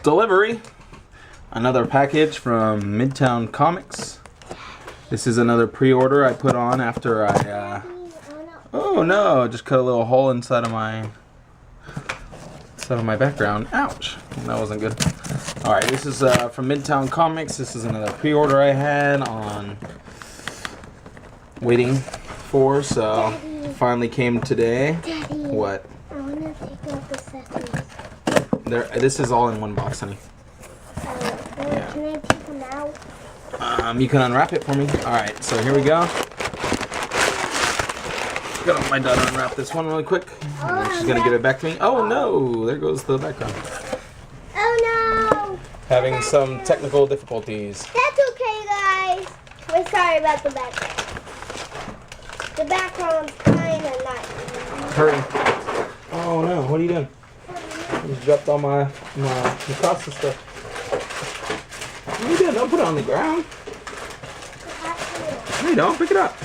delivery. Another package from Midtown Comics. This is another pre-order I put on after I oh no, just cut a little hole inside of my background. Ouch, that wasn't good. Alright, this is from Midtown Comics. This is another pre-order I had on waiting for, so it finally came today. Daddy, what? I want to take out the sesame. This is all in one box, honey. Yeah. Can I take them out? You can unwrap it for me. Alright, so here we go. Got my daughter unwrap this one really quick. And then she's gonna give it back to me. Oh no! There goes the background. Oh no! Having some technical difficulties. That's okay, guys. We're sorry about the background. The background's kind of nice. Hurry. Oh no, what are you doing? You just dropped all my pasta stuff. What are you doing? Don't put it on the ground. No, you don't. Pick it up.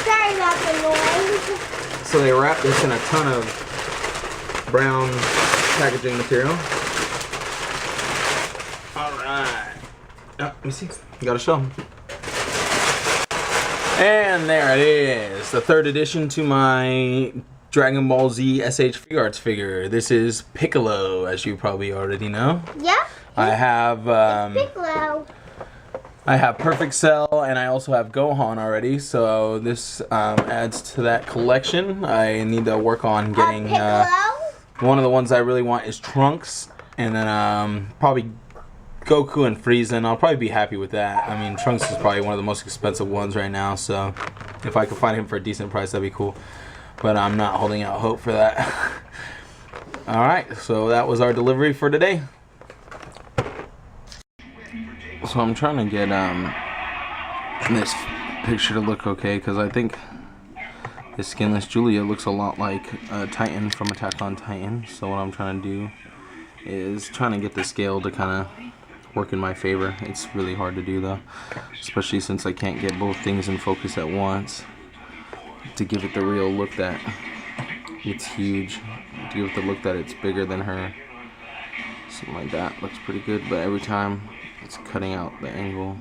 Sorry about the noise. So they wrapped this in a ton of brown packaging material. Alright. Oh, let me see. You gotta show them. And there it is. The third edition to my Dragon Ball Z SH Figuarts figure. This is Piccolo, as you probably already know. Yep. I have Piccolo. I have Perfect Cell, and I also have Gohan already, so this adds to that collection. I need to work on getting one of the ones I really want is Trunks, and then probably Goku and Frieza, and I'll probably be happy with that. I mean, Trunks is probably one of the most expensive ones right now, so if I could find him for a decent price, that'd be cool. But I'm not holding out hope for that. Alright, so that was our delivery for today. So I'm trying to get this picture to look okay, because I think this skinless Julia looks a lot like Titan from Attack on Titan. So what I'm trying to do is trying to get the scale to kind of work in my favor. It's really hard to do though, especially since I can't get both things in focus at once to give it the real look that it's huge, to give it the look that it's bigger than her. Something like that looks pretty good, but every time it's cutting out the angle.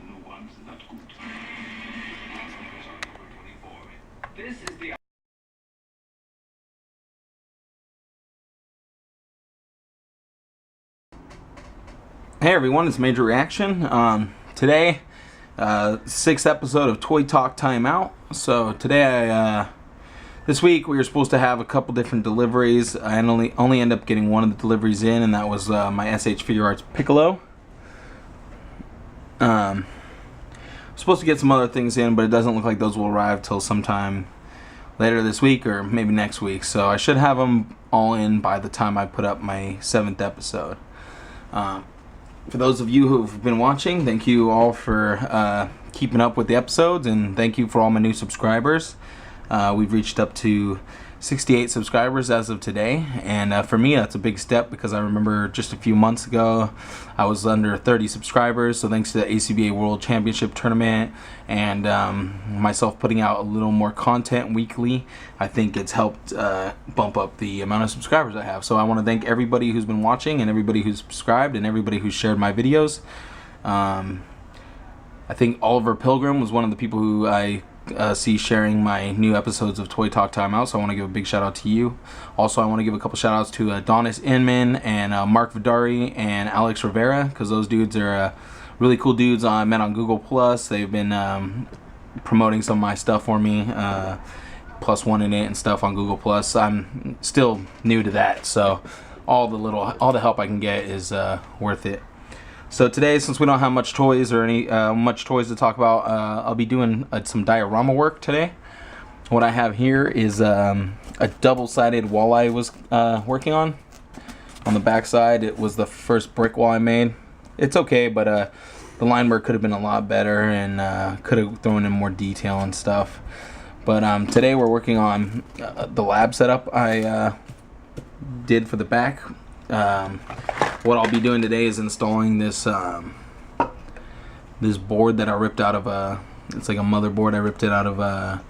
Hey everyone, it's Major Reaction. Today, 6th episode of Toy Talk Timeout. So today, this week we were supposed to have a couple different deliveries. I only end up getting one of the deliveries in, and that was my SH Figuarts Piccolo. Supposed to get some other things in, but it doesn't look like those will arrive till sometime later this week or maybe next week. So I should have them all in by the time I put up my 7th episode. For those of you who've been watching, thank you all for keeping up with the episodes, and thank you for all my new subscribers. We've reached up to 68 subscribers as of today, and for me that's a big step, because I remember just a few months ago I was under 30 subscribers. So thanks to the ACBA World Championship Tournament and myself putting out a little more content weekly, I think it's helped bump up the amount of subscribers I have. So I want to thank everybody who's been watching, and everybody who's subscribed, and everybody who's shared my videos. I think Oliver Pilgrim was one of the people who I see sharing my new episodes of Toy Talk Timeout, so I want to give a big shout out to you. Also, I want to give a couple shout outs to Donis Inman and Mark Vidari and Alex Rivera, because those dudes are really cool dudes I met on Google Plus. They've been promoting some of my stuff for me, +1 in it and stuff on Google Plus. I'm still new to that, so all the help I can get is worth it. So today, since we don't have much toys or much toys to talk about, I'll be doing some diorama work today. What I have here is a double-sided wall I was working on. On the back side, it was the first brick wall I made. It's okay, but the line work could have been a lot better, and could have thrown in more detail and stuff. But today we're working on the lab setup I did for the back. What I'll be doing today is installing this this board that I ripped out of it's like a motherboard. I ripped it out of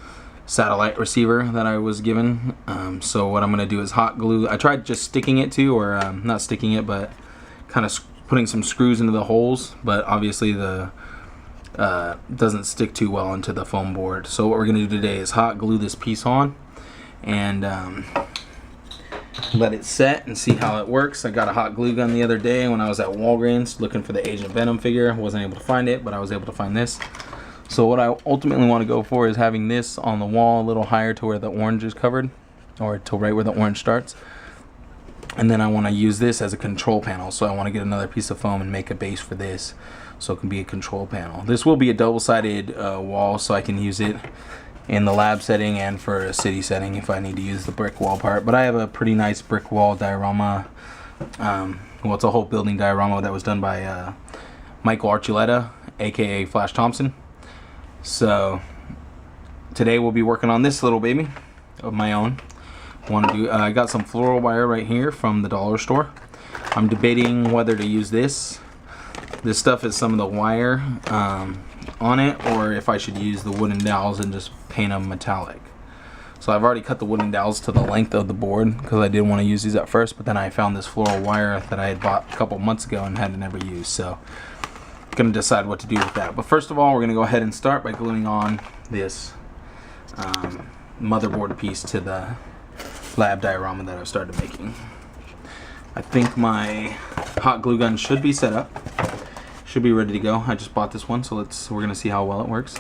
satellite receiver that I was given. So what I'm going to do is hot glue. I tried just sticking it to, or not sticking it, but kind of putting some screws into the holes, but obviously the doesn't stick too well into the foam board. So what we're going to do today is hot glue this piece on and let it set and see how it works. I got a hot glue gun the other day when I was at Walgreens looking for the Agent Venom figure. Wasn't able to find it, but I was able to find this. So what I ultimately want to go for is having this on the wall a little higher to where the orange is covered, or to right where the orange starts. And then I want to use this as a control panel. So I want to get another piece of foam and make a base for this so it can be a control panel. This will be a double-sided wall, so I can use it in the lab setting and for a city setting if I need to use the brick wall part. But I have a pretty nice brick wall diorama. Well, it's a whole building diorama that was done by Michael Archuleta, aka Flash Thompson. So today we'll be working on this little baby of my own. I got some floral wire right here from the dollar store. I'm debating whether to use this. This stuff is some of the wire on it, or if I should use the wooden dowels and just paint them metallic. So I've already cut the wooden dowels to the length of the board because I didn't want to use these at first, but then I found this floral wire that I had bought a couple months ago and had never used. So I'm going to decide what to do with that. But first of all, we're going to go ahead and start by gluing on this motherboard piece to the lab diorama that I've started making. I think my hot glue gun should be set up. Should be ready to go. I just bought this one, so we're gonna see how well it works.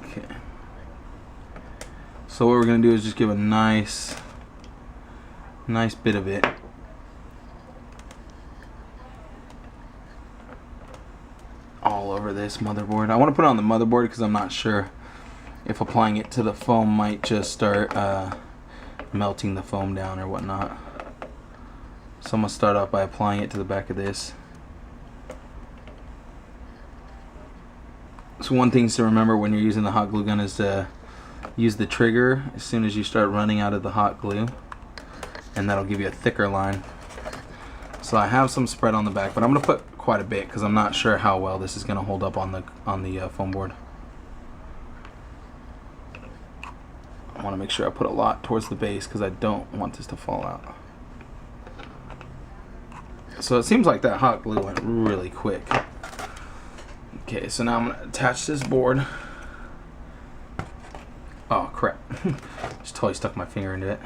Okay. So what we're gonna do is just give a nice bit of it all over this motherboard. I want to put it on the motherboard because I'm not sure if applying it to the foam might just start melting the foam down or whatnot. So I'm going to start off by applying it to the back of this. So one thing to remember when you're using the hot glue gun is to use the trigger as soon as you start running out of the hot glue, and that'll give you a thicker line. So I have some spread on the back, but I'm going to put quite a bit because I'm not sure how well this is going to hold up on the foam board. I want to make sure I put a lot towards the base because I don't want this to fall out. So it seems like that hot glue went really quick. Okay, so now I'm going to attach this board. Oh crap, just totally stuck my finger into it.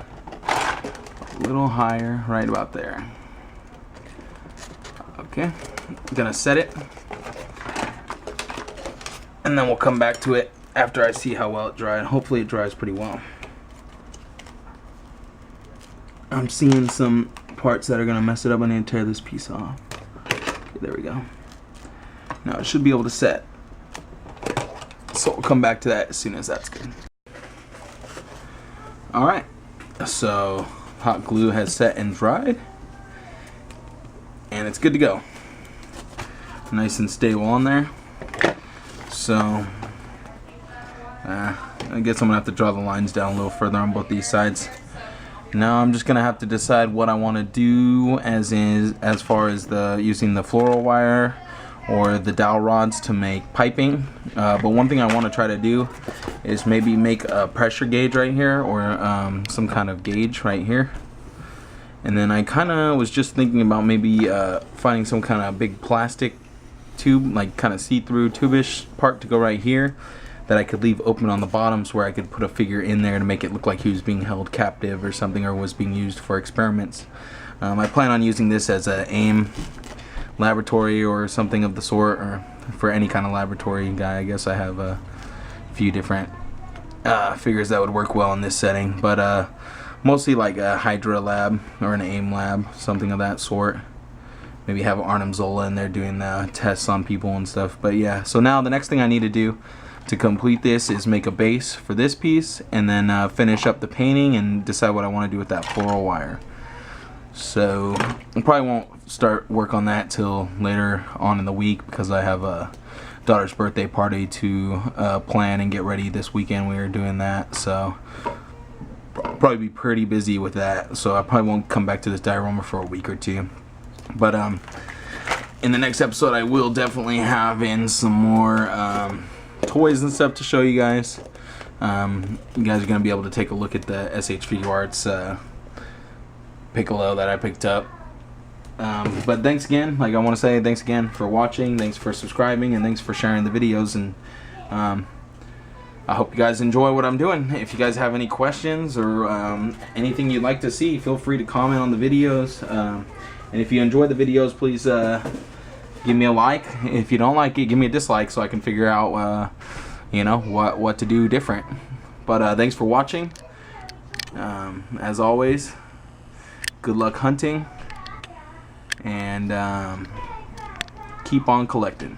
A little higher, right about there. Okay, I'm gonna set it, and then we'll come back to it after I see how well it dried. Hopefully it dries pretty well. I'm seeing some parts that are gonna mess it up. I need to tear this piece off. Okay, there we go. Now it should be able to set. So we'll come back to that as soon as that's good. Alright, so hot glue has set and dried, and it's good to go. Nice and stable on there. So I guess I'm gonna have to draw the lines down a little further on both these sides. Now I'm just gonna have to decide what I want to do as far as using the floral wire or the dowel rods to make piping. But one thing I want to try to do is maybe make a pressure gauge right here, or some kind of gauge right here. And then I kind of was just thinking about maybe finding some kind of big plastic tube, like kind of see-through tube-ish part to go right here that I could leave open on the bottoms, where I could put a figure in there to make it look like he was being held captive or something, or was being used for experiments. I plan on using this as an AIM laboratory or something of the sort, or for any kind of laboratory guy. I guess I have a few different figures that would work well in this setting, but mostly like a Hydra lab or an AIM lab, something of that sort. Maybe have Arnim Zola in there doing the tests on people and stuff. But yeah, so now the next thing I need to do to complete this is make a base for this piece, and then finish up the painting and decide what I want to do with that floral wire. So I probably won't start work on that till later on in the week, because I have a daughter's birthday party to plan and get ready this weekend. We are doing that, so probably be pretty busy with that. So I probably won't come back to this diorama for a week or two. But in the next episode, I will definitely have in some more toys and stuff to show you guys. You guys are going to be able to take a look at the SH Figure Arts Piccolo that I picked up. But thanks again. Like, I want to say thanks again for watching. Thanks for subscribing, and thanks for sharing the videos. And I hope you guys enjoy what I'm doing. If you guys have any questions or anything you'd like to see, feel free to comment on the videos. And if you enjoy the videos, please give me a like. If you don't like it, give me a dislike so I can figure out you know, what to do different. But thanks for watching. As always, good luck hunting, and keep on collecting.